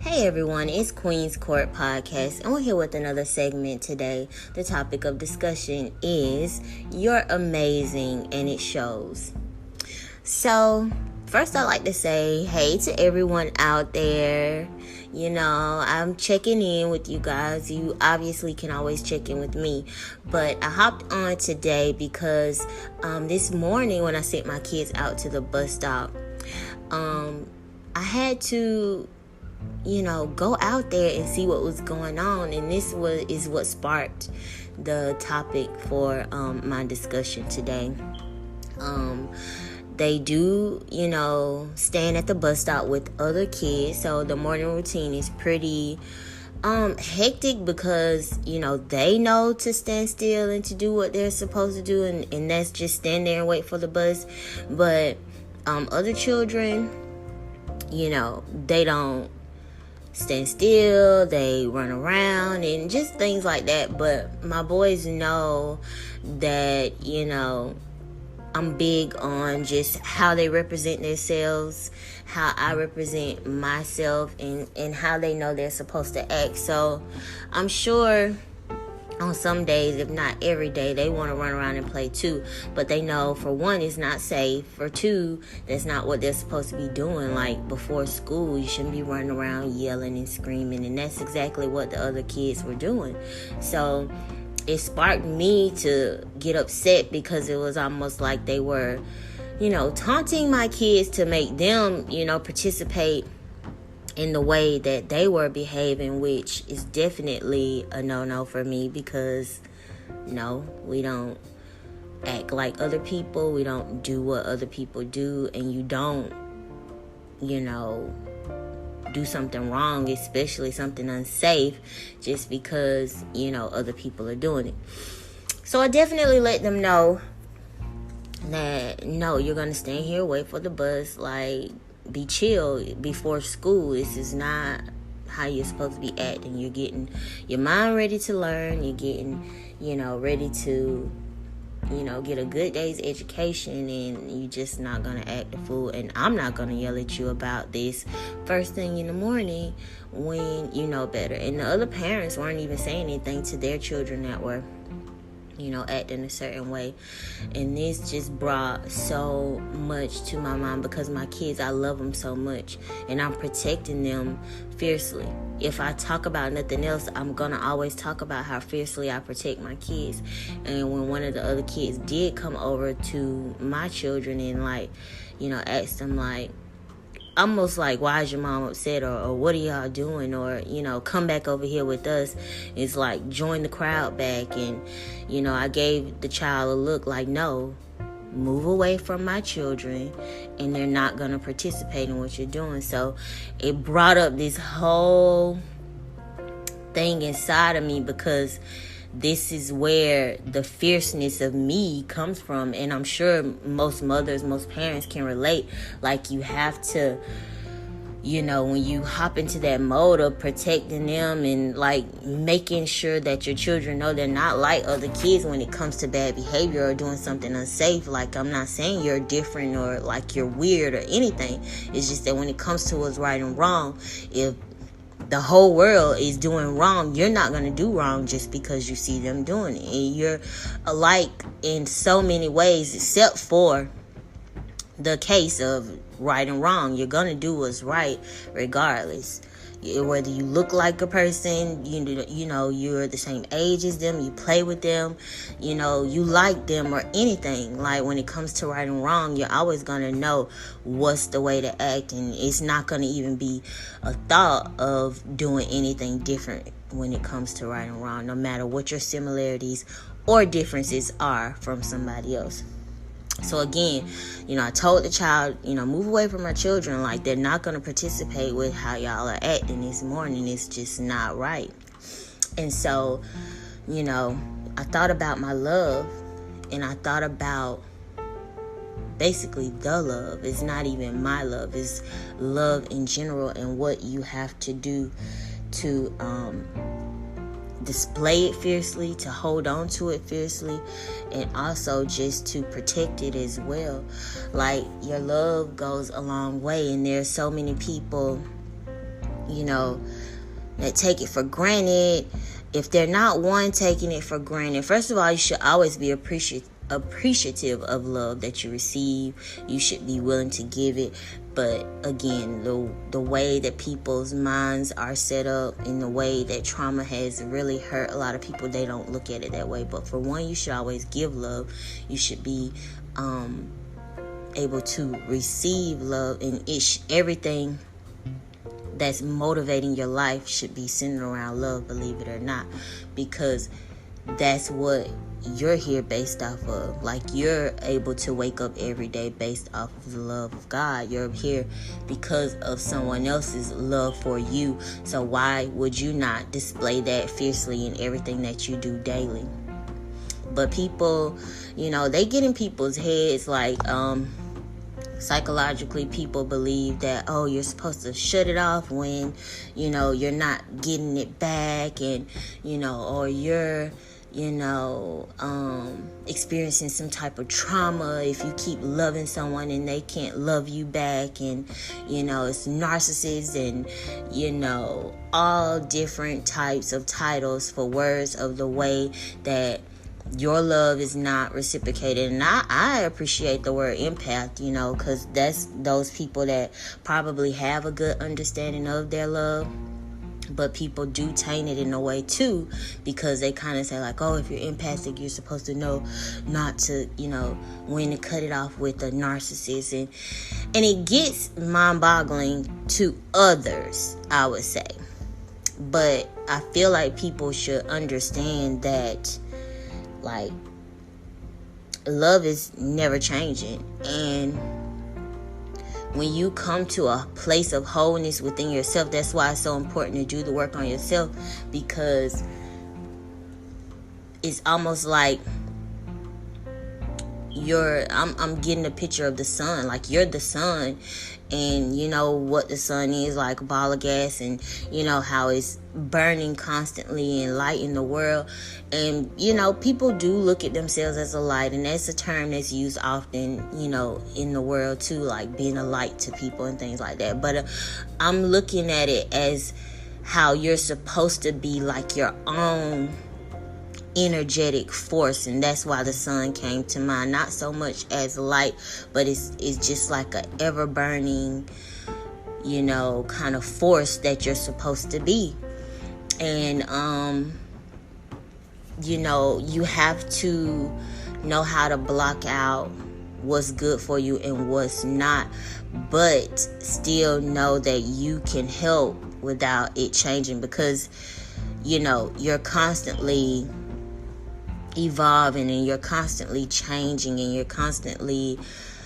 Hey everyone, it's Queen's Court Podcast, and we're here with another segment today. The topic of discussion is "You're amazing and it shows." So, first I'd like to say hey to everyone out there. I'm checking in with you guys. You obviously can always check in with me, but I hopped on today because this morning when I sent my kids out to the bus stop, I had to go out there and see what was going on, and this is what sparked the topic for my discussion today. They do, stand at the bus stop with other kids, so the morning routine is pretty hectic because, they know to stand still and to do what they're supposed to do, and that's just stand there and wait for the bus. But other children, they don't stand still, they run around and just things like that. But my boys know that, I'm big on just how they represent themselves, how I represent myself, and how they know they're supposed to act. So I'm sure on some days, if not every day, they want to run around and play too. But they know, for one, it's not safe. For two, that's not what they're supposed to be doing. Like, before school, you shouldn't be running around yelling and screaming. And that's exactly what the other kids were doing. So it sparked me to get upset because it was almost like they were, taunting my kids to make them, participate in the way that they were behaving, which is definitely a no-no for me because, no, we don't act like other people. We don't do what other people do, and you don't, do something wrong, especially something unsafe, just because, other people are doing it. So I definitely let them know that, no, you're going to stand here, wait for the bus, be chill before school. This is not how you're supposed to be acting. You're getting your mind ready to learn. You're getting, ready to, get a good day's education, and you're just not going to act a fool. And I'm not going to yell at you about this first thing in the morning when you know better. And the other parents weren't even saying anything to their children that were, acting a certain way. And this just brought so much to my mind because my kids, I love them so much, and I'm protecting them fiercely. If I talk about nothing else, I'm gonna always talk about how fiercely I protect my kids. And when one of the other kids did come over to my children and asked them almost like, why is your mom upset, or what are y'all doing, or come back over here with us, it's like, join the crowd back. And I gave the child a look like, no, move away from my children, and they're not going to participate in what you're doing. So it brought up this whole thing inside of me because this is where the fierceness of me comes from. And I'm sure most mothers, most parents can relate. Like, you have to, when you hop into that mode of protecting them and making sure that your children know they're not like other kids when it comes to bad behavior or doing something unsafe. I'm not saying you're different or you're weird or anything. It's just that when it comes to what's right and wrong, if the whole world is doing wrong, you're not going to do wrong just because you see them doing it. And you're alike in so many ways, except for the case of right and wrong. You're going to do what's right regardless. Whether you look like a person, you're the same age as them, you play with them, you like them or anything. When it comes to right and wrong, you're always going to know what's the way to act, and it's not going to even be a thought of doing anything different when it comes to right and wrong, no matter what your similarities or differences are from somebody else. So again, I told the child, move away from my children. They're not going to participate with how y'all are acting this morning. It's just not right. And so, I thought about my love, and I thought about basically the love. It's not even my love. It's love in general, and what you have to do to display it fiercely, to hold on to it fiercely, and also just to protect it as well. Your love goes a long way, and there's so many people that take it for granted. If they're not one taking it for granted, first of all, you should always be appreciative of love that you receive. You should be willing to give it. But again, the way that people's minds are set up and the way that trauma has really hurt a lot of people, they don't look at it that way. But for one, you should always give love. You should be able to receive love, and everything that's motivating your life should be centered around love, believe it or not, because that's what you're here based off of. Like, you're able to wake up every day based off of the love of God. You're here because of someone else's love for you. So why would you not display that fiercely in everything that you do daily? But people, they get in people's heads, like, psychologically, people believe that, you're supposed to shut it off when, you're not getting it back, and, or you're, experiencing some type of trauma if you keep loving someone and they can't love you back, and, it's narcissists, and, all different types of titles for words of the way that your love is not reciprocated. And I appreciate the word empath, because that's those people that probably have a good understanding of their love. But people do taint it in a way too, because they kind of say like, if you're empathic, you're supposed to know not to, when to cut it off with a narcissist. And it gets mind-boggling to others, I would say. But I feel like people should understand that, like, love is never changing. And when you come to a place of wholeness within yourself, that's why it's so important to do the work on yourself, because it's almost like I'm getting a picture of the sun. Like, you're the sun, and you know what the sun is, like a ball of gas, and how it's burning constantly and lighting the world. And people do look at themselves as a light, and that's a term that's used often in the world too, like being a light to people and things like that. But I'm looking at it as how you're supposed to be like your own energetic force, and that's why the sun came to mind. Not so much as light, but it's just like a ever burning kind of force that you're supposed to be. And you have to know how to block out what's good for you and what's not, but still know that you can help without it changing, because you're constantly evolving, and you're constantly changing, and you're constantly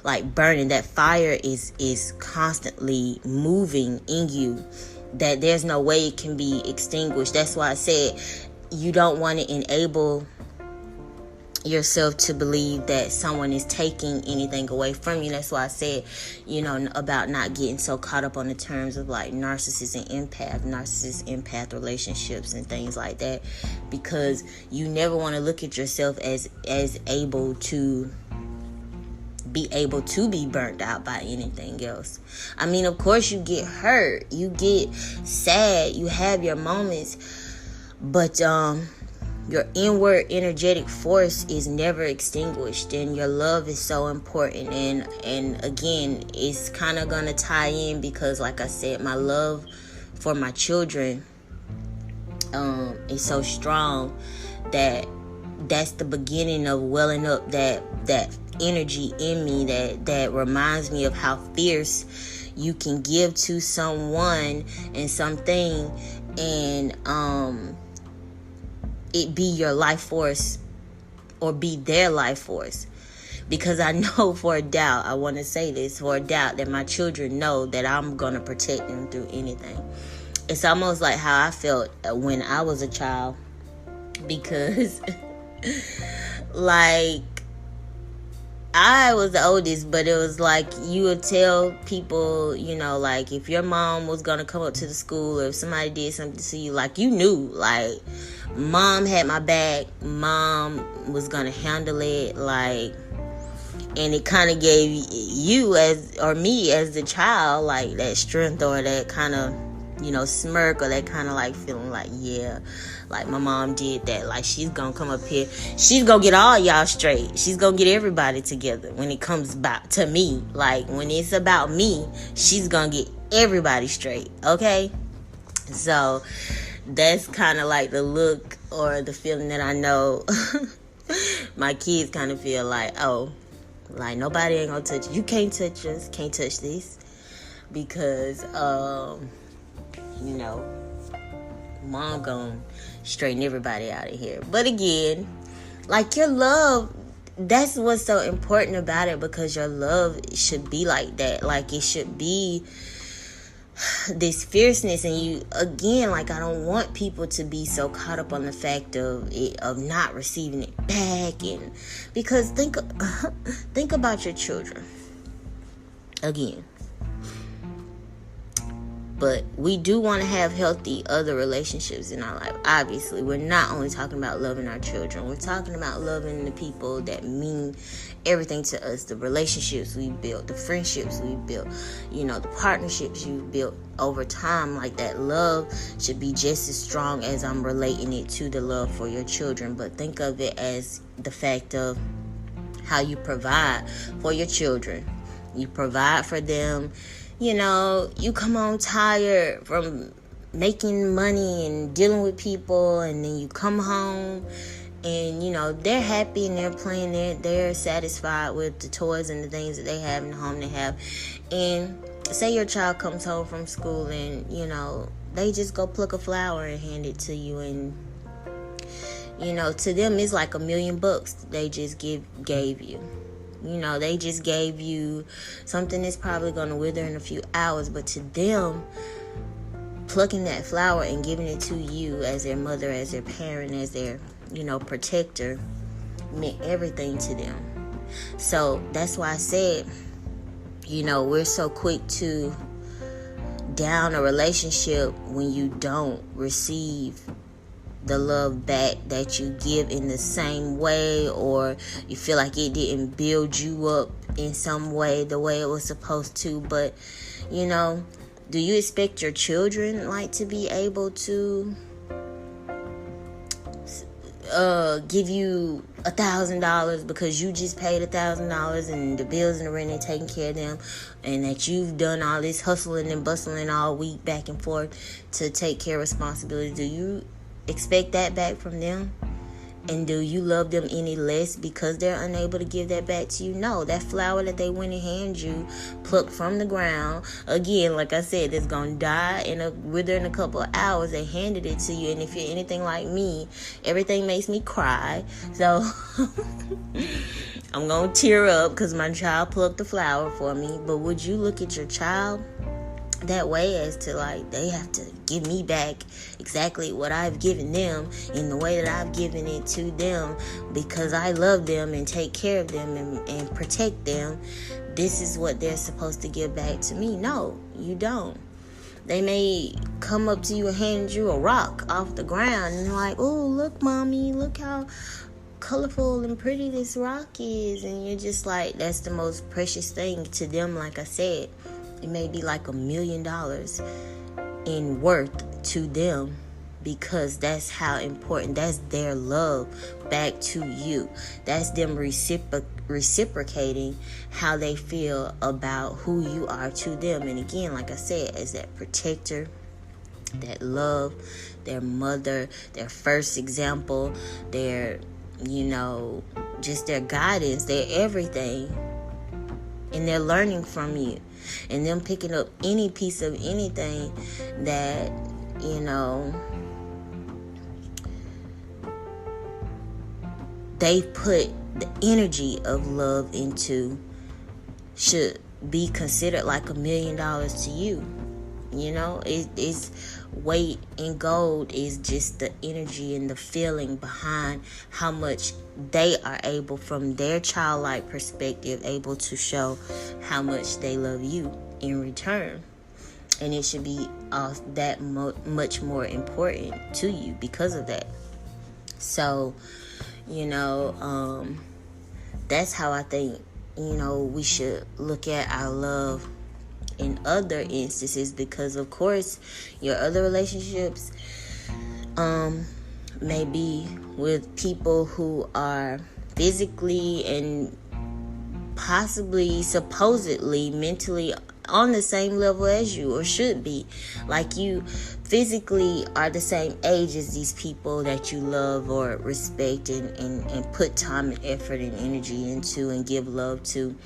like burning. That fire is constantly moving in you, that there's no way it can be extinguished. That's why I said you don't want to enable yourself to believe that someone is taking anything away from you. That's why I said, about not getting so caught up on the terms of like narcissist and empath relationships and things like that, because you never want to look at yourself as able to be burnt out by anything else. I mean, of course you get hurt, you get sad, you have your moments, but your inward energetic force is never extinguished, and your love is so important. And again, it's kind of gonna tie in, because like I said, my love for my children is so strong that that's the beginning of welling up that energy in me that reminds me of how fierce you can give to someone and something, and it be your life force or be their life force. Because I know for a doubt, I want to say this for a doubt, that my children know that I'm going to protect them through anything. It's almost like how I felt when I was a child, because like I was the oldest, but it was like you would tell people, like if your mom was going to come up to the school, or if somebody did something to you, like you knew, like mom had my back, mom was going to handle it, like, and it kind of gave you me as the child, like that strength or that kind of smirk, or that kind of like feeling like, yeah, like my mom did that. Like, she's gonna come up here, she's gonna get all y'all straight. She's gonna get everybody together when it comes back to me. Like, when it's about me, she's gonna get everybody straight, okay? So that's kind of like the look or the feeling that I know my kids kind of feel like, oh, like, nobody ain't gonna touch you. You can't touch us, can't touch this, because mom gonna straighten everybody out of here. But again, like, your love, that's what's so important about it, because your love should be like that. Like, it should be this fierceness. And you, again, like, I don't want people to be so caught up on the fact of not receiving it back. And because think about your children again. But we do want to have healthy other relationships in our life. Obviously, we're not only talking about loving our children. We're talking about loving the people that mean everything to us. The relationships we built, the friendships we built, the partnerships you built over time. Like, that love should be just as strong as I'm relating it to the love for your children. But think of it as the fact of how you provide for your children. You provide for them. You come home tired from making money and dealing with people, and then you come home and, they're happy and they're playing, they're satisfied with the toys and the things that they have in the home they have. And say your child comes home from school and, they just go pluck a flower and hand it to you, and, to them it's like $1,000,000 they just gave you. They just gave you something that's probably going to wither in a few hours. But to them, plucking that flower and giving it to you as their mother, as their parent, as their, protector, meant everything to them. So that's why I said, we're so quick to down a relationship when you don't receive the love back that you give in the same way, or you feel like it didn't build you up in some way the way it was supposed to. But do you expect your children like to be able to give you $1,000 because you just paid $1,000 and the bills and the rent and taking care of them, and that you've done all this hustling and bustling all week back and forth to take care of responsibility? Do you expect that back from them? And do you love them any less because they're unable to give that back to you? No, that flower that they went and handed you, plucked from the ground, again, like I said, it's going to die within a couple of hours. They handed it to you. And if you're anything like me, everything makes me cry. So I'm going to tear up because my child plucked the flower for me. But would you look at your child that way, as to like, they have to give me back exactly what I've given them in the way that I've given it to them because I love them and take care of them and protect them? This is what they're supposed to give back to me. No, you don't. They may come up to you and hand you a rock off the ground and they're like, oh, look, mommy, look how colorful and pretty this rock is. And you're just like, that's the most precious thing to them. Like I said, it may be like $1 million in worth to them, because that's how important, that's their love back to you. That's them reciprocating how they feel about who you are to them. And again, like I said, as that protector, that love, their mother, their first example, their, just their guidance, their everything. And they're learning from you. And them picking up any piece of anything that, they put the energy of love into should be considered like $1 million to you. It's weight in gold is just the energy and the feeling behind how much they are able, from their childlike perspective, able to show how much they love you in return. And it should be that much more important to you because of that. So, that's how I think, we should look at our love in other instances, because of course your other relationships may be with people who are physically and possibly, supposedly, mentally on the same level as you, or should be. Like, you physically are the same age as these people that you love or respect and put time and effort and energy into and give love to,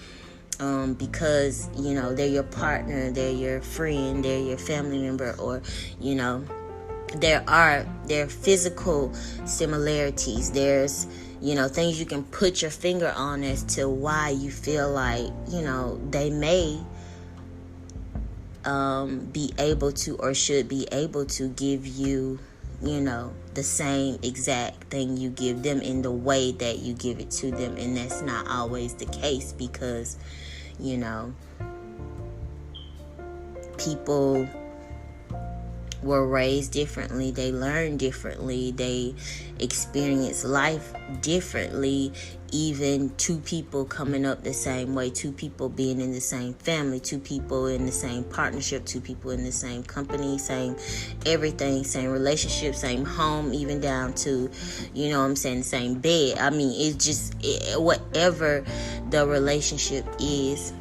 because, you know, they're your partner, they're your friend, they're your family member, or, you know, there are physical similarities. There's, you know, things you can put your finger on as to why you feel like, you know, they may be able to or should be able to give you, you know, the same exact thing you give them in the way that you give it to them. And that's not always the case, because, you know, people were raised differently, they learn differently, they experience life differently. Even two people coming up the same way, two people being in the same family, two people in the same partnership, two people in the same company, same everything, same relationship, same home, even down to, you know what I'm saying, the same bed. I mean, it's just whatever the relationship is,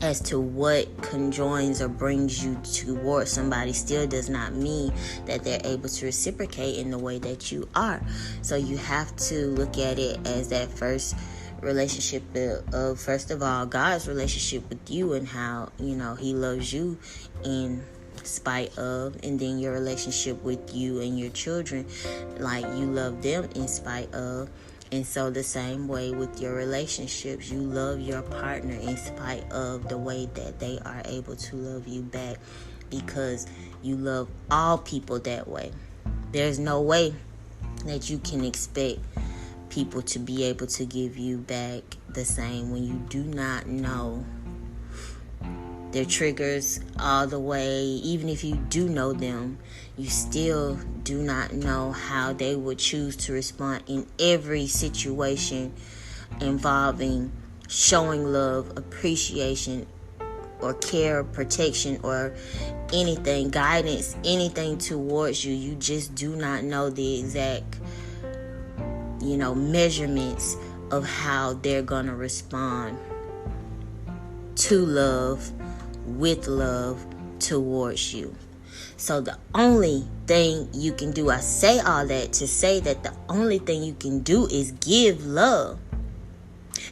as to what conjoins or brings you towards somebody, still does not mean that they're able to reciprocate in the way that you are. So you have to look at it as that first relationship of first of all, God's relationship with you, and how, you know, he loves you in spite of, and then your relationship with you and your children, like you love them in spite of. And so the same way with your relationships, you love your partner in spite of the way that they are able to love you back, because you love all people that way. There's no way that you can expect people to be able to give you back the same when you do not know their triggers all the way. Even if you do know them, you still do not know how they would choose to respond in every situation involving showing love, appreciation, or care, protection, or anything, guidance, anything towards you. You just do not know the exact, you know, measurements of how they're gonna respond to love, with love, towards you. So the only thing you can do, I say all that to say that the only thing you can do is give love.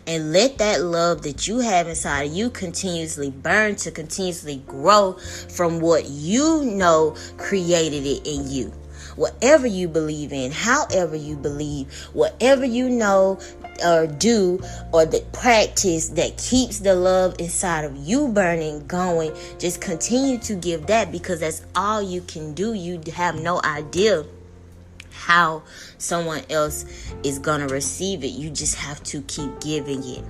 And let that love that you have inside of you continuously burn, to continuously grow from what you know created it in you. Whatever you believe in, however you believe, whatever you know or do, or the practice that keeps the love inside of you burning, going, just continue to give that, because that's all you can do. You have no idea how someone else is gonna receive it. You just have to keep giving it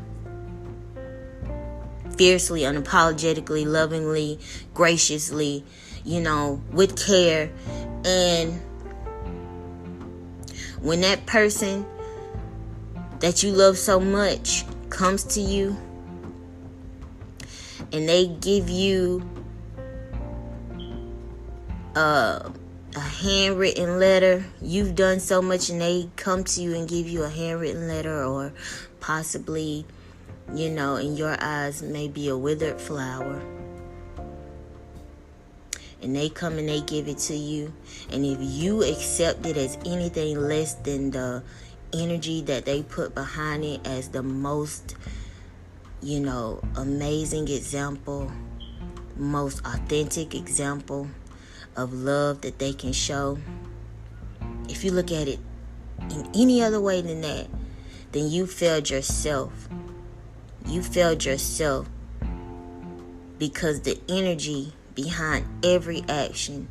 fiercely, unapologetically, lovingly, graciously, you know, with care. And when that person that you love so much comes to you and they give you a handwritten letter, you've done so much, and they come to you and give you a handwritten letter, or possibly, you know, in your eyes maybe a withered flower, and they come and they give it to you, and if you accept it as anything less than the energy that they put behind it as the most, you know, amazing example, most authentic example of love that they can show, if you look at it in any other way than that, then you failed yourself. You failed yourself, because the energy behind every action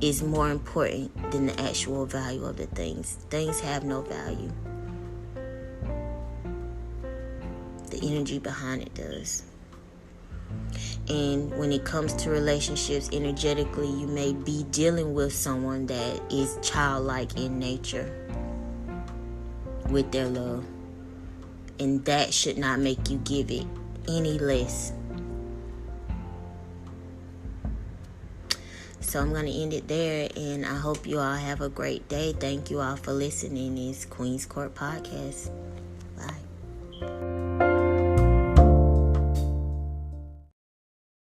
is more important than the actual value of the things. Things have no value. The energy behind it does. And when it comes to relationships, energetically, you may be dealing with someone that is childlike in nature with their love. And that should not make you give it any less. So I'm going to end it there, and I hope you all have a great day. Thank you all for listening. It's Queen's Court Podcast.